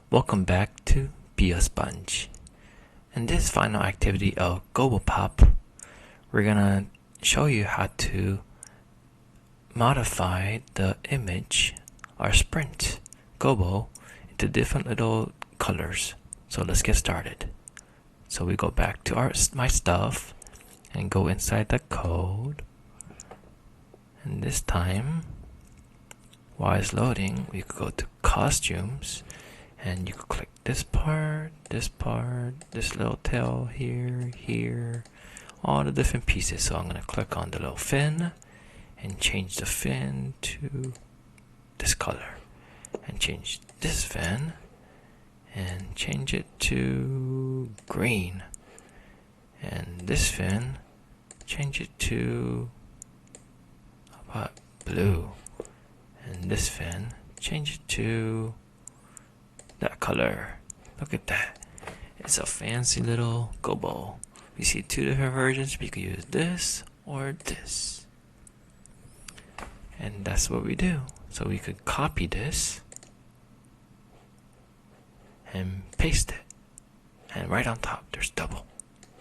Welcome back to Be a Sponge. In this final activity of Gobopop, we're gonna show you how to modify the image or sprint Gobo into different little colors. So let's get started. So we go back to my stuff and go inside the code. And this time, while it's loading, we could go to costumes. And you can click this part, this little tail here, all the different pieces. So I'm going to click on the little fin and change the fin to this color. And change this fin and change it to green. And this fin, change it to blue. And this fin, change it to that color. Look at that. It's a fancy little Gobo. We see two different versions. We could use this or this. And that's what we do. So we could copy this and paste it. And right on top there's double.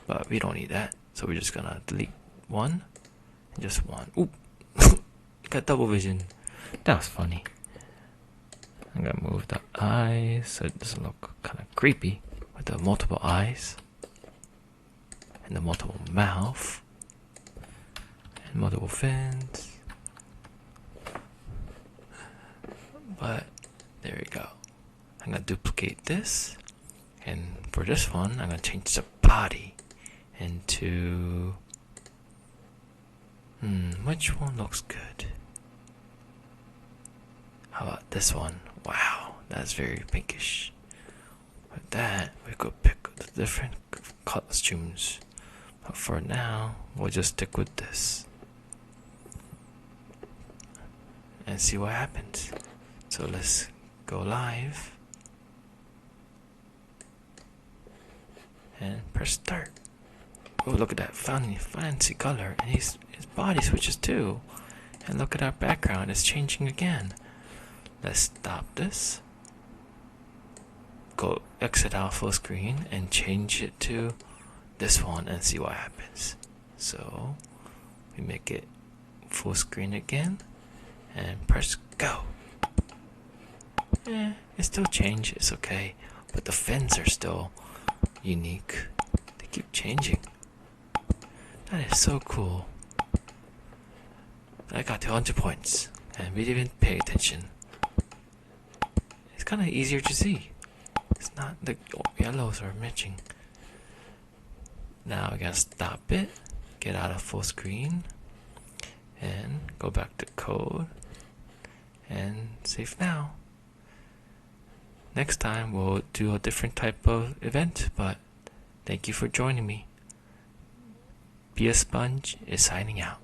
But we don't need that. So we're just gonna delete one and just one. Oop. Got double vision. That was funny. I'm gonna move the eyes so it doesn't look kind of creepy with the multiple eyes and the multiple mouth and multiple fins. But there we go. I'm gonna duplicate this, and for this one I'm gonna change the body into which one looks good? How about this one? Wow, that's very pinkish. With that, we could pick the different costumes. But for now, we'll just stick with this. And see what happens. So let's go live. And press start. Oh, look at that fancy color. And his body switches too. And look at our background, it's changing again. Let's stop this. Go exit out full screen and change it to this one and see what happens. So we make it full screen again and press go. It still changes, it's okay. But the fins are still unique. They keep changing. That is so cool. I got 200 points and we didn't even pay attention. It's kind of easier to see. It's not the yellows are matching. Now I gotta stop it, get out of full screen, and go back to code, and save now. Next time we'll do a different type of event, but thank you for joining me. Be a Sponge is signing out.